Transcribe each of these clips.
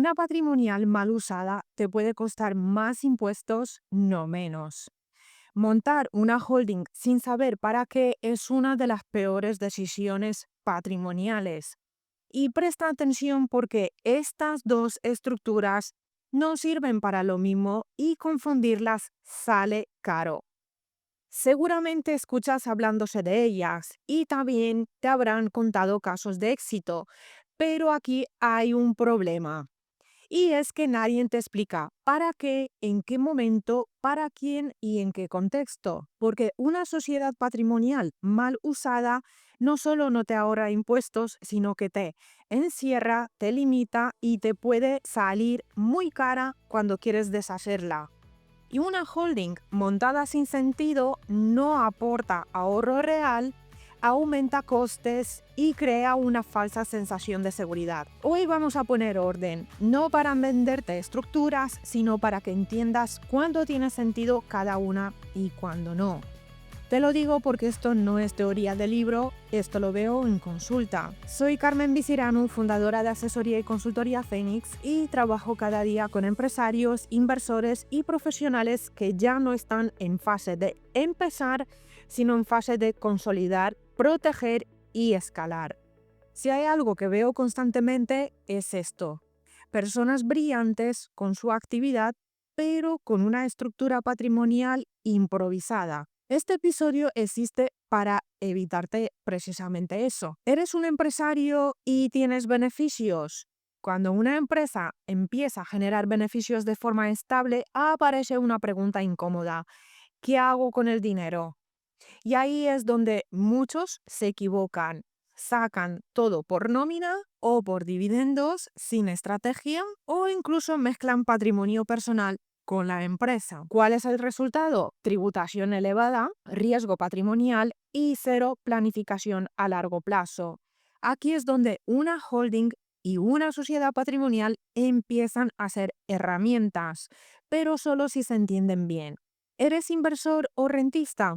Una patrimonial mal usada te puede costar más impuestos, no menos. Montar una holding sin saber para qué es una de las peores decisiones patrimoniales. Y presta atención porque estas dos estructuras no sirven para lo mismo y confundirlas sale caro. Seguramente escuchas hablándose de ellas y también te habrán contado casos de éxito, pero aquí hay un problema. Y es que nadie te explica para qué, en qué momento, para quién y en qué contexto. Porque una sociedad patrimonial mal usada no solo no te ahorra impuestos, sino que te encierra, te limita y te puede salir muy cara cuando quieres deshacerla. Y una holding montada sin sentido no aporta ahorro real, aumenta costes y crea una falsa sensación de seguridad. Hoy vamos a poner orden, no para venderte estructuras, sino para que entiendas cuándo tiene sentido cada una y cuándo no. Te lo digo porque esto no es teoría de libro, esto lo veo en consulta. Soy Carmen Visirano, fundadora de asesoría y consultoría Fénix, y trabajo cada día con empresarios, inversores y profesionales que ya no están en fase de empezar, sino en fase de consolidar, proteger y escalar. Si hay algo que veo constantemente es esto: personas brillantes con su actividad, pero con una estructura patrimonial improvisada. Este episodio existe para evitarte precisamente eso. ¿Eres un empresario y tienes beneficios? Cuando una empresa empieza a generar beneficios de forma estable, aparece una pregunta incómoda: ¿qué hago con el dinero? Y ahí es donde muchos se equivocan. Sacan todo por nómina o por dividendos sin estrategia, o incluso mezclan patrimonio personal con la empresa. ¿Cuál es el resultado? Tributación elevada, riesgo patrimonial y cero planificación a largo plazo. Aquí es donde una holding y una sociedad patrimonial empiezan a ser herramientas, pero solo si se entienden bien. ¿Eres inversor o rentista?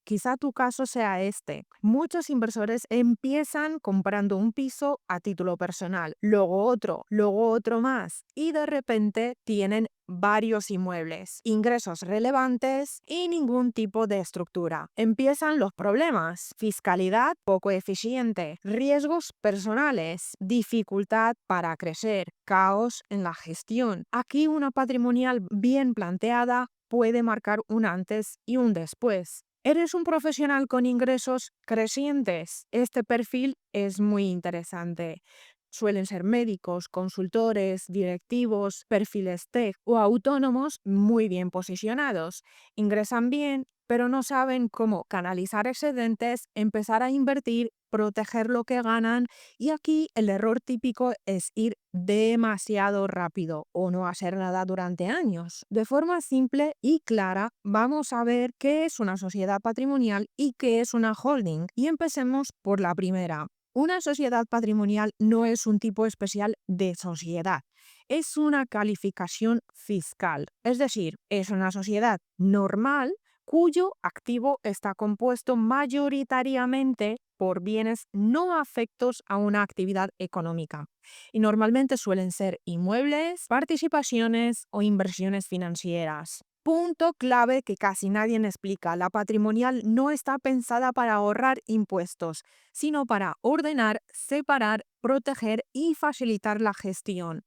Quizá tu caso sea este. Muchos inversores empiezan comprando un piso a título personal, luego otro más, y de repente tienen varios inmuebles, ingresos relevantes y ningún tipo de estructura. Empiezan los problemas: fiscalidad poco eficiente, riesgos personales, dificultad para crecer, caos en la gestión. Aquí una patrimonial bien planteada puede marcar un antes y un después. ¿Eres un profesional con ingresos crecientes? Este perfil es muy interesante. Suelen ser médicos, consultores, directivos, perfiles tech o autónomos muy bien posicionados. Ingresan bien, pero no saben cómo canalizar excedentes, empezar a invertir, proteger lo que ganan, y aquí el error típico es ir demasiado rápido o no hacer nada durante años. De forma simple y clara, vamos a ver qué es una sociedad patrimonial y qué es una holding. Y empecemos por la primera. Una sociedad patrimonial no es un tipo especial de sociedad, es una calificación fiscal. Es decir, es una sociedad normal cuyo activo está compuesto mayoritariamente por bienes no afectos a una actividad económica. Y normalmente suelen ser inmuebles, participaciones o inversiones financieras. Punto clave que casi nadie explica: la patrimonial no está pensada para ahorrar impuestos, sino para ordenar, separar, proteger y facilitar la gestión.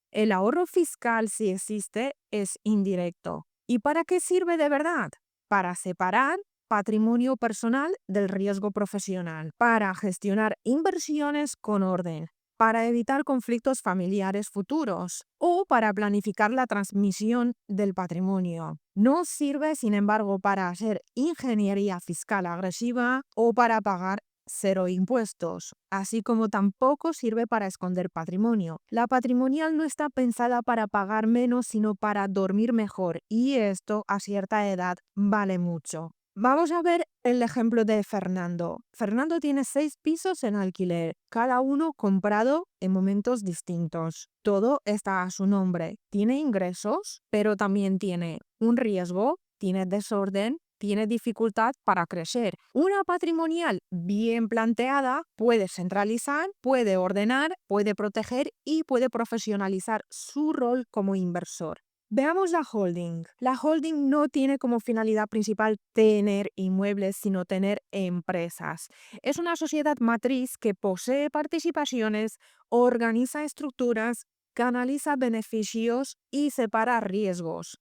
El ahorro fiscal, si existe, es indirecto. ¿Y para qué sirve de verdad? Para separar patrimonio personal del riesgo profesional, para gestionar inversiones con orden, para evitar conflictos familiares futuros o para planificar la transmisión del patrimonio. No sirve, sin embargo, para hacer ingeniería fiscal agresiva o para pagar cero impuestos, así como tampoco sirve para esconder patrimonio. La patrimonial no está pensada para pagar menos, sino para dormir mejor, y esto a cierta edad vale mucho. Vamos a ver el ejemplo de Fernando. Fernando tiene 6 pisos en alquiler, cada uno comprado en momentos distintos. Todo está a su nombre. Tiene ingresos, pero también tiene un riesgo, tiene desorden, tiene dificultad para crecer. Una patrimonial bien planteada puede centralizar, puede ordenar, puede proteger y puede profesionalizar su rol como inversor. Veamos la holding. La holding no tiene como finalidad principal tener inmuebles, sino tener empresas. Es una sociedad matriz que posee participaciones, organiza estructuras, canaliza beneficios y separa riesgos.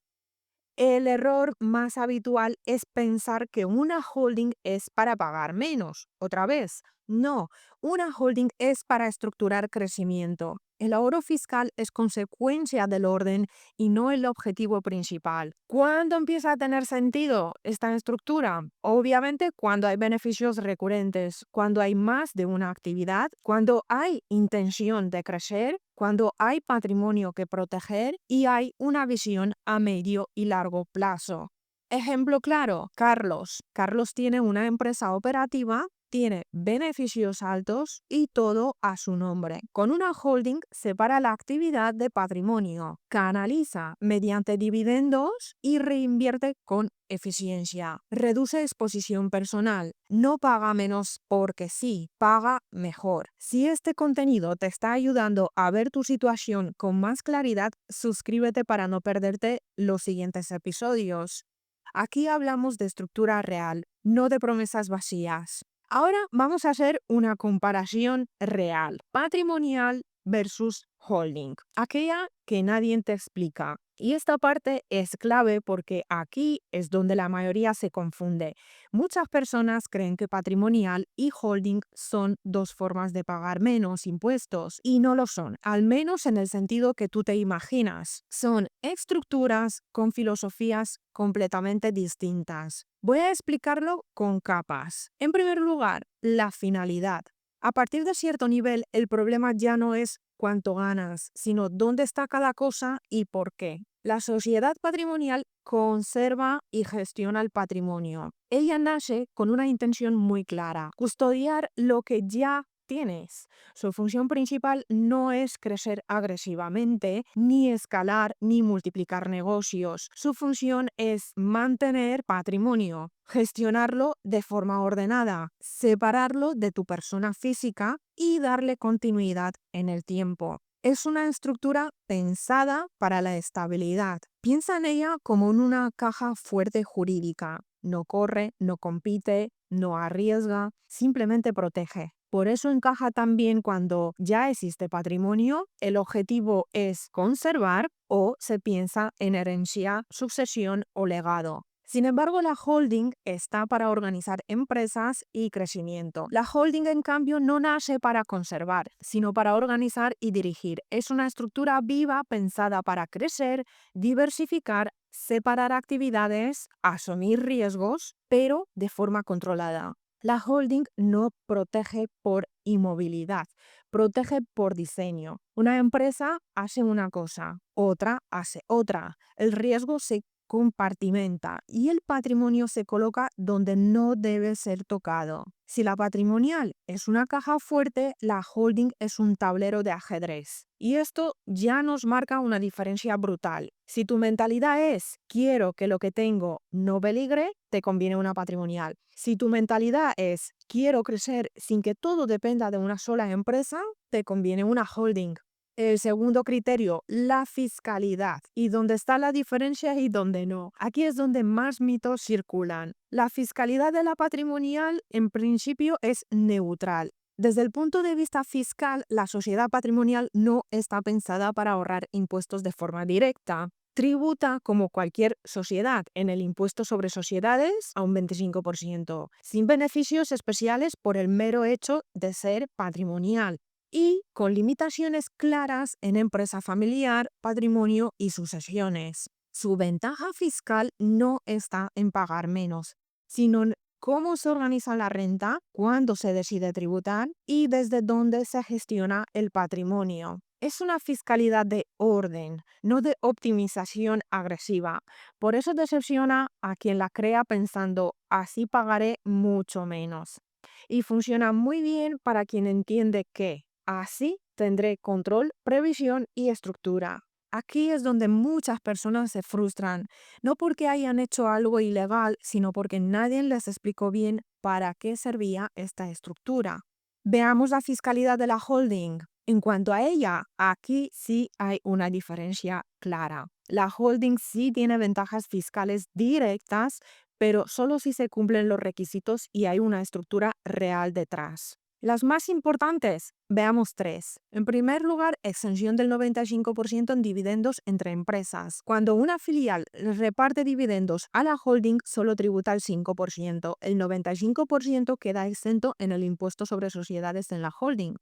El error más habitual es pensar que una holding es para pagar menos. Otra vez, no, una holding es para estructurar crecimiento. El ahorro fiscal es consecuencia del orden y no el objetivo principal. ¿Cuándo empieza a tener sentido esta estructura? Obviamente cuando hay beneficios recurrentes, cuando hay más de una actividad, cuando hay intención de crecer, cuando hay patrimonio que proteger y hay una visión a medio y largo plazo. Ejemplo claro, Carlos. Carlos tiene una empresa operativa, tiene beneficios altos y todo a su nombre. Con una holding separa la actividad de patrimonio, canaliza mediante dividendos y reinvierte con eficiencia. Reduce exposición personal, no paga menos porque sí, paga mejor. Si este contenido te está ayudando a ver tu situación con más claridad, suscríbete para no perderte los siguientes episodios. Aquí hablamos de estructura real, no de promesas vacías. Ahora vamos a hacer una comparación real, patrimonial versus holding, aquella que nadie te explica. Y esta parte es clave porque aquí es donde la mayoría se confunde. Muchas personas creen que patrimonial y holding son dos formas de pagar menos impuestos y no lo son, al menos en el sentido que tú te imaginas. Son estructuras con filosofías completamente distintas. Voy a explicarlo con capas. En primer lugar, la finalidad. A partir de cierto nivel, el problema ya no es cuánto ganas, sino dónde está cada cosa y por qué. La sociedad patrimonial conserva y gestiona el patrimonio. Ella nace con una intención muy clara: custodiar lo que ya tienes. Su función principal no es crecer agresivamente, ni escalar, ni multiplicar negocios. Su función es mantener patrimonio, gestionarlo de forma ordenada, separarlo de tu persona física y darle continuidad en el tiempo. Es una estructura pensada para la estabilidad. Piensa en ella como en una caja fuerte jurídica. No corre, no compite, no arriesga, simplemente protege. Por eso encaja también cuando ya existe patrimonio, el objetivo es conservar o se piensa en herencia, sucesión o legado. Sin embargo, la holding está para organizar empresas y crecimiento. La holding, en cambio, no nace para conservar, sino para organizar y dirigir. Es una estructura viva pensada para crecer, diversificar, separar actividades, asumir riesgos, pero de forma controlada. La holding no protege por inmovilidad, protege por diseño. Una empresa hace una cosa, otra hace otra. El riesgo se compartimenta y el patrimonio se coloca donde no debe ser tocado. Si la patrimonial es una caja fuerte, la holding es un tablero de ajedrez. Y esto ya nos marca una diferencia brutal. Si tu mentalidad es quiero que lo que tengo no peligre, te conviene una patrimonial. Si tu mentalidad es quiero crecer sin que todo dependa de una sola empresa, te conviene una holding. El segundo criterio, la fiscalidad. ¿Y dónde está la diferencia y dónde no? Aquí es donde más mitos circulan. La fiscalidad de la patrimonial, en principio, es neutral. Desde el punto de vista fiscal, la sociedad patrimonial no está pensada para ahorrar impuestos de forma directa. Tributa como cualquier sociedad en el impuesto sobre sociedades a un 25%, sin beneficios especiales por el mero hecho de ser patrimonial, y con limitaciones claras en empresa familiar, patrimonio y sucesiones. Su ventaja fiscal no está en pagar menos, sino en cómo se organiza la renta, cuándo se decide tributar y desde dónde se gestiona el patrimonio. Es una fiscalidad de orden, no de optimización agresiva. Por eso decepciona a quien la crea pensando así pagaré mucho menos. Y funciona muy bien para quien entiende que así tendré control, previsión y estructura. Aquí es donde muchas personas se frustran, no porque hayan hecho algo ilegal, sino porque nadie les explicó bien para qué servía esta estructura. Veamos la fiscalidad de la holding. En cuanto a ella, aquí sí hay una diferencia clara. La holding sí tiene ventajas fiscales directas, pero solo si se cumplen los requisitos y hay una estructura real detrás. Las más importantes, veamos tres. En primer lugar, exención del 95% en dividendos entre empresas. Cuando una filial reparte dividendos a la holding, solo tributa el 5%. El 95% queda exento en el impuesto sobre sociedades en la holding.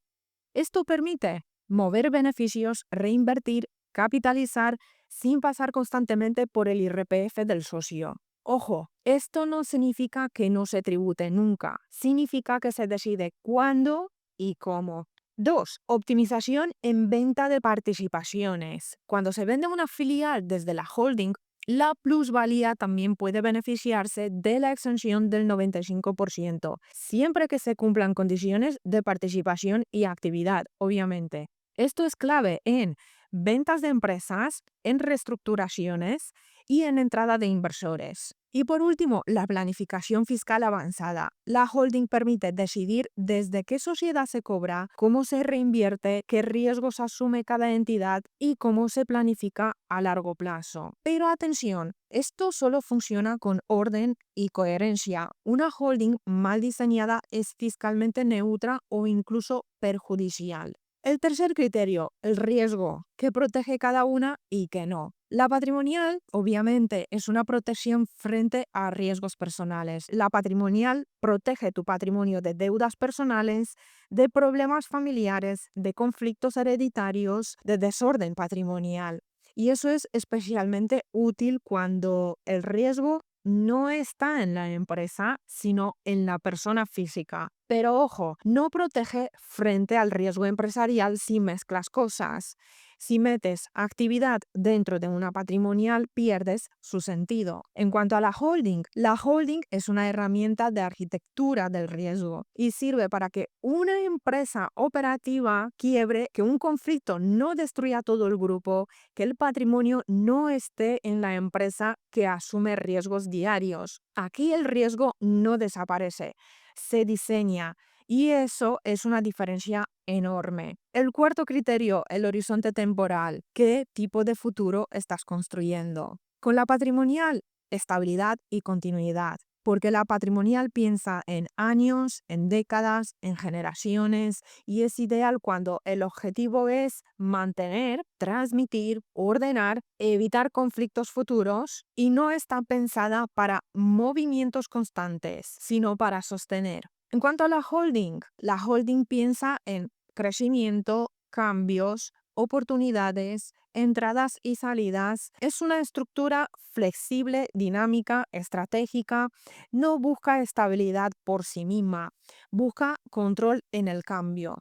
Esto permite mover beneficios, reinvertir, capitalizar, sin pasar constantemente por el IRPF del socio. Ojo, esto no significa que no se tribute nunca, significa que se decide cuándo y cómo. 2. Optimización en venta de participaciones. Cuando se vende una filial desde la holding, la plusvalía también puede beneficiarse de la exención del 95%, siempre que se cumplan condiciones de participación y actividad, obviamente. Esto es clave en ventas de empresas, en reestructuraciones y en entrada de inversores. Y por último, la planificación fiscal avanzada. La holding permite decidir desde qué sociedad se cobra, cómo se reinvierte, qué riesgos asume cada entidad y cómo se planifica a largo plazo. Pero atención, esto solo funciona con orden y coherencia. Una holding mal diseñada es fiscalmente neutra o incluso perjudicial. El tercer criterio, el riesgo, que protege cada una y que no. La patrimonial, obviamente, es una protección frente a riesgos personales. La patrimonial protege tu patrimonio de deudas personales, de problemas familiares, de conflictos hereditarios, de desorden patrimonial. Y eso es especialmente útil cuando el riesgo no está en la empresa, sino en la persona física. Pero ojo, no protege frente al riesgo empresarial si mezclas cosas. Si metes actividad dentro de una patrimonial, pierdes su sentido. En cuanto a la holding es una herramienta de arquitectura del riesgo y sirve para que una empresa operativa quiebre, que un conflicto no destruya todo el grupo, que el patrimonio no esté en la empresa que asume riesgos diarios. Aquí el riesgo no desaparece, se diseña. Y eso es una diferencia enorme. El cuarto criterio, el horizonte temporal. ¿Qué tipo de futuro estás construyendo? Con la patrimonial, estabilidad y continuidad. Porque la patrimonial piensa en años, en décadas, en generaciones y es ideal cuando el objetivo es mantener, transmitir, ordenar, evitar conflictos futuros y no está pensada para movimientos constantes, sino para sostener. En cuanto a la holding piensa en crecimiento, cambios, oportunidades, entradas y salidas. Es una estructura flexible, dinámica, estratégica. No busca estabilidad por sí misma, busca control en el cambio.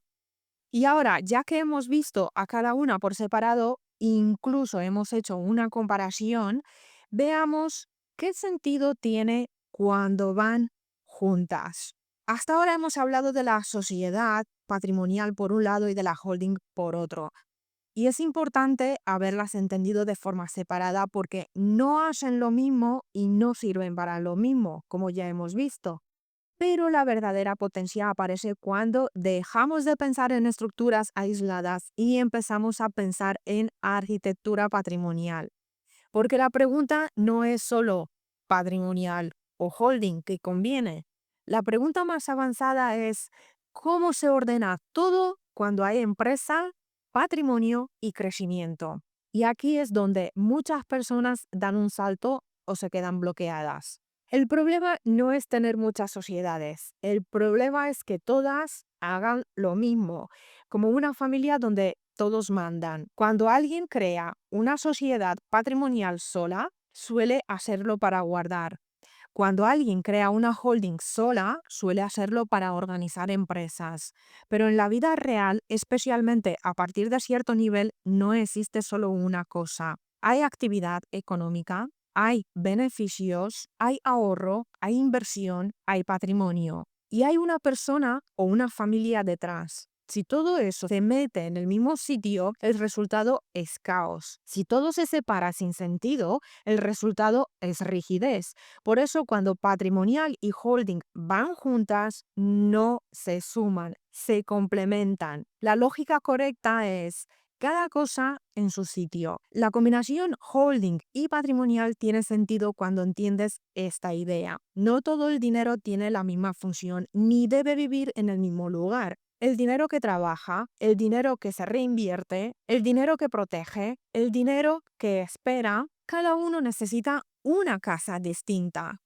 Y ahora, ya que hemos visto a cada una por separado, incluso hemos hecho una comparación, veamos qué sentido tiene cuando van juntas. Hasta ahora hemos hablado de la sociedad patrimonial por un lado y de la holding por otro. Y es importante haberlas entendido de forma separada porque no hacen lo mismo y no sirven para lo mismo, como ya hemos visto. Pero la verdadera potencia aparece cuando dejamos de pensar en estructuras aisladas y empezamos a pensar en arquitectura patrimonial. Porque la pregunta no es solo patrimonial o holding que conviene. La pregunta más avanzada es cómo se ordena todo cuando hay empresa, patrimonio y crecimiento. Y aquí es donde muchas personas dan un salto o se quedan bloqueadas. El problema no es tener muchas sociedades, el problema es que todas hagan lo mismo, como una familia donde todos mandan. Cuando alguien crea una sociedad patrimonial sola, suele hacerlo para guardar. Cuando alguien crea una holding sola, suele hacerlo para organizar empresas. Pero en la vida real, especialmente a partir de cierto nivel, no existe solo una cosa. Hay actividad económica, hay beneficios, hay ahorro, hay inversión, hay patrimonio. Y hay una persona o una familia detrás. Si todo eso se mete en el mismo sitio, el resultado es caos. Si todo se separa sin sentido, el resultado es rigidez. Por eso cuando patrimonial y holding van juntas, no se suman, se complementan. La lógica correcta es cada cosa en su sitio. La combinación holding y patrimonial tiene sentido cuando entiendes esta idea. No todo el dinero tiene la misma función ni debe vivir en el mismo lugar. El dinero que trabaja, el dinero que se reinvierte, el dinero que protege, el dinero que espera, cada uno necesita una casa distinta.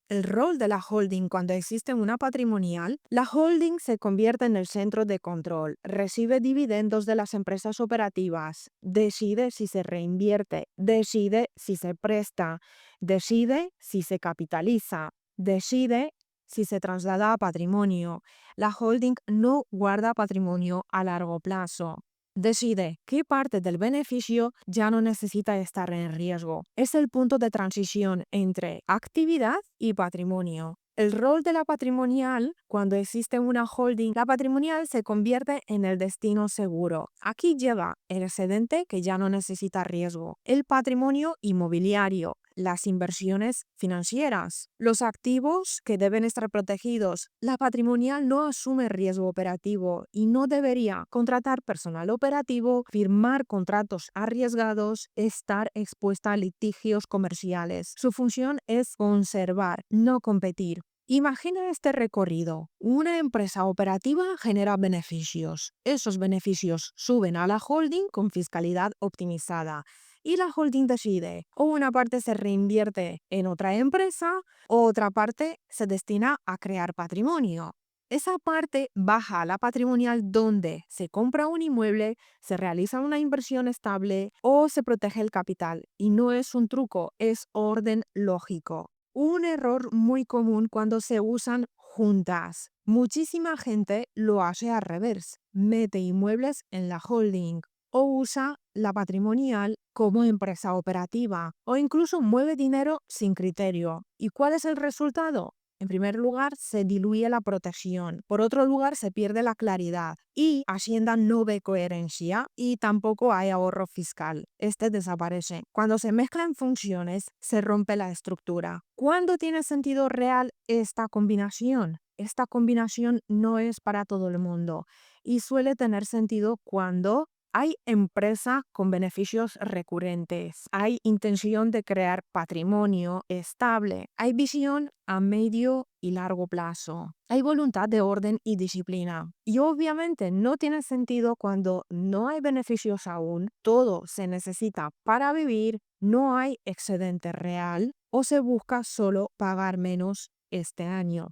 El rol de la holding cuando existe una patrimonial, la holding se convierte en el centro de control, recibe dividendos de las empresas operativas, decide si se reinvierte, decide si se presta, decide si se capitaliza, decide si se traslada a patrimonio. La holding no guarda patrimonio a largo plazo. Decide qué parte del beneficio ya no necesita estar en riesgo. Es el punto de transición entre actividad y patrimonio. El rol de la patrimonial, cuando existe una holding, la patrimonial se convierte en el destino seguro. Aquí lleva el excedente que ya no necesita riesgo, el patrimonio inmobiliario, las inversiones financieras, los activos que deben estar protegidos. La patrimonial no asume riesgo operativo y no debería contratar personal operativo, firmar contratos arriesgados, estar expuesta a litigios comerciales. Su función es conservar, no competir. Imagina este recorrido. Una empresa operativa genera beneficios. Esos beneficios suben a la holding con fiscalidad optimizada. Y la holding decide, o una parte se reinvierte en otra empresa, o otra parte se destina a crear patrimonio. Esa parte baja a la patrimonial donde se compra un inmueble, se realiza una inversión estable o se protege el capital. Y no es un truco, es orden lógico. Un error muy común cuando se usan juntas. Muchísima gente lo hace al revés. Mete inmuebles en la holding o usa la patrimonial como empresa operativa o incluso mueve dinero sin criterio. ¿Y cuál es el resultado? En primer lugar, se diluye la protección. Por otro lugar, se pierde la claridad. Y Hacienda no ve coherencia y tampoco hay ahorro fiscal. Este desaparece. Cuando se mezclan funciones, se rompe la estructura. ¿Cuándo tiene sentido real esta combinación? Esta combinación no es para todo el mundo y suele tener sentido cuando hay empresa con beneficios recurrentes, hay intención de crear patrimonio estable, hay visión a medio y largo plazo, hay voluntad de orden y disciplina. Y obviamente no tiene sentido cuando no hay beneficios aún, todo se necesita para vivir, no hay excedente real o se busca solo pagar menos este año.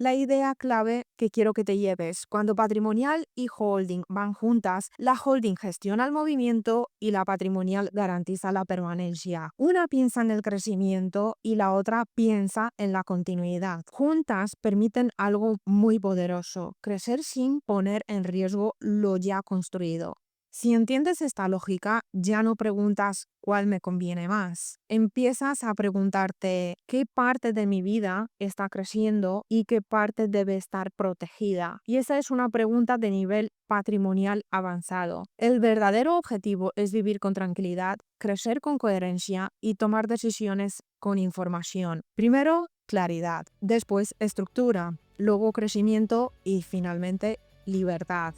La idea clave que quiero que te lleves, cuando patrimonial y holding van juntas, la holding gestiona el movimiento y la patrimonial garantiza la permanencia. Una piensa en el crecimiento y la otra piensa en la continuidad. Juntas permiten algo muy poderoso, crecer sin poner en riesgo lo ya construido. Si entiendes esta lógica, ya no preguntas cuál me conviene más. Empiezas a preguntarte qué parte de mi vida está creciendo y qué parte debe estar protegida. Y esa es una pregunta de nivel patrimonial avanzado. El verdadero objetivo es vivir con tranquilidad, crecer con coherencia y tomar decisiones con información. Primero, claridad, después estructura, luego crecimiento y finalmente libertad.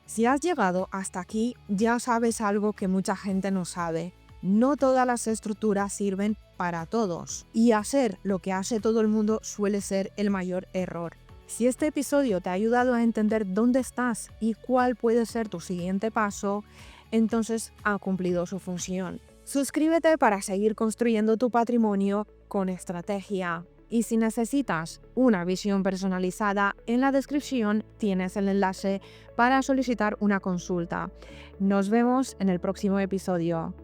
Si has llegado hasta aquí, ya sabes algo que mucha gente no sabe. No todas las estructuras sirven para todos. Y hacer lo que hace todo el mundo suele ser el mayor error. Si este episodio te ha ayudado a entender dónde estás y cuál puede ser tu siguiente paso, entonces ha cumplido su función. Suscríbete para seguir construyendo tu patrimonio con estrategia. Y si necesitas una visión personalizada, en la descripción tienes el enlace para solicitar una consulta. Nos vemos en el próximo episodio.